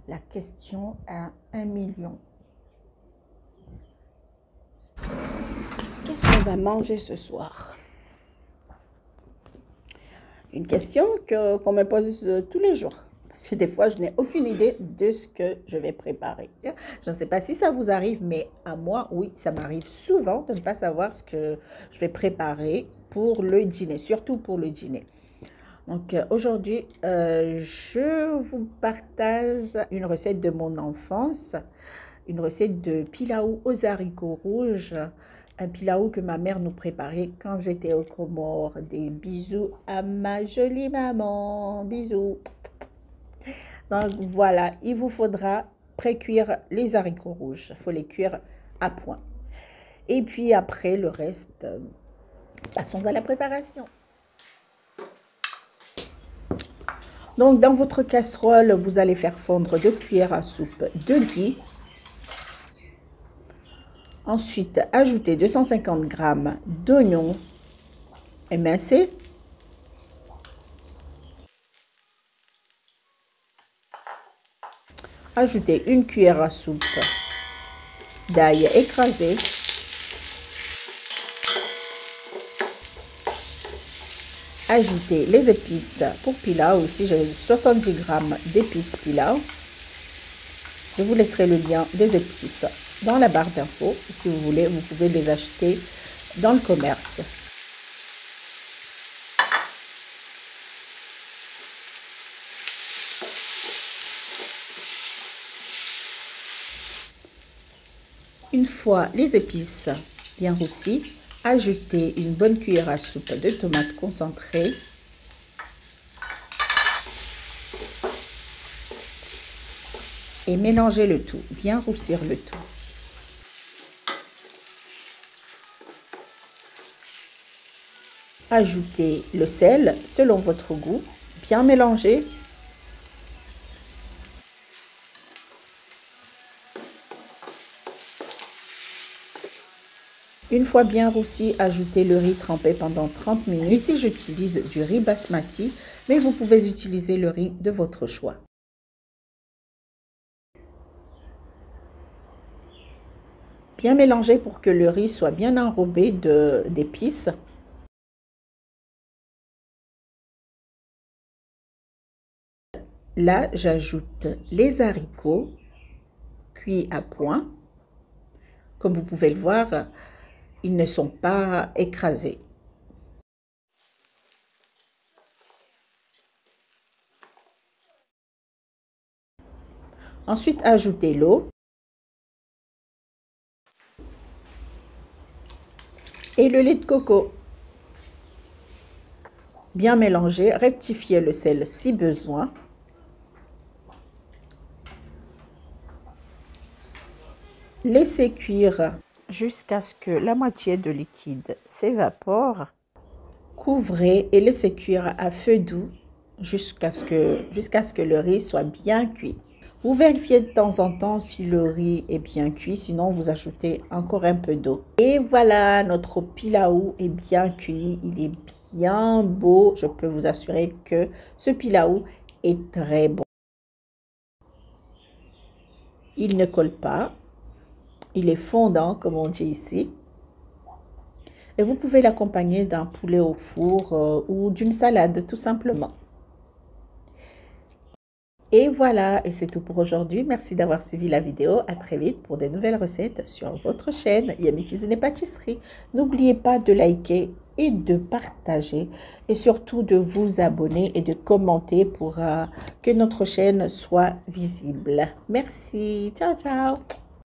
la question à 1 million. Qu'est-ce qu'on va manger ce soir? Une question qu'on me pose tous les jours. Parce que des fois, je n'ai aucune idée de ce que je vais préparer. Je ne sais pas si ça vous arrive, mais à moi, oui, ça m'arrive souvent de ne pas savoir ce que je vais préparer pour le dîner, surtout pour le dîner. Donc aujourd'hui, je vous partage une recette de mon enfance, une recette de pilaou aux haricots rouges, un pilaou que ma mère nous préparait quand j'étais aux Comores. Des bisous à ma jolie maman, bisous. Donc voilà, il vous faudra pré-cuire les haricots rouges, il faut les cuire à point. Et puis après le reste, passons à la préparation. Donc, dans votre casserole, vous allez faire fondre 2 cuillères à soupe de ghee. Ensuite, ajoutez 250 g d'oignons émincés. Ajoutez 1 cuillère à soupe d'ail écrasé. Ajoutez les épices pour pilaou. Ici, j'ai 70 g d'épices pilaou. Je vous laisserai le lien des épices dans la barre d'infos. Si vous voulez, vous pouvez les acheter dans le commerce. Une fois les épices bien roussies, ajoutez une bonne cuillère à soupe de tomates concentrées. Et mélangez le tout, bien roussir le tout. Ajoutez le sel selon votre goût, bien mélanger. Une fois bien roussi, ajoutez le riz trempé pendant 30 minutes. Ici, j'utilise du riz basmati, mais vous pouvez utiliser le riz de votre choix. Bien mélanger pour que le riz soit bien enrobé d'épices. Là, j'ajoute les haricots cuits à point. Comme vous pouvez le voir, ils ne sont pas écrasés. Ensuite, ajoutez l'eau et le lait de coco. Bien mélanger, rectifiez le sel si besoin. Laissez cuire jusqu'à ce que la moitié de liquide s'évapore. Couvrez et laissez cuire à feu doux jusqu'à ce que le riz soit bien cuit. Vous vérifiez de temps en temps si le riz est bien cuit, sinon vous ajoutez encore un peu d'eau. Et voilà, notre pilaou est bien cuit, il est bien beau. Je peux vous assurer que ce pilaou est très bon. Il ne colle pas, il est fondant comme on dit ici. Et vous pouvez l'accompagner d'un poulet au four ou d'une salade tout simplement. Et voilà, et c'est tout pour aujourd'hui. Merci d'avoir suivi la vidéo. À très vite pour de nouvelles recettes sur votre chaîne Yummy Cuisine et Pâtisserie. N'oubliez pas de liker et de partager et surtout de vous abonner et de commenter pour que notre chaîne soit visible. Merci. Ciao, ciao.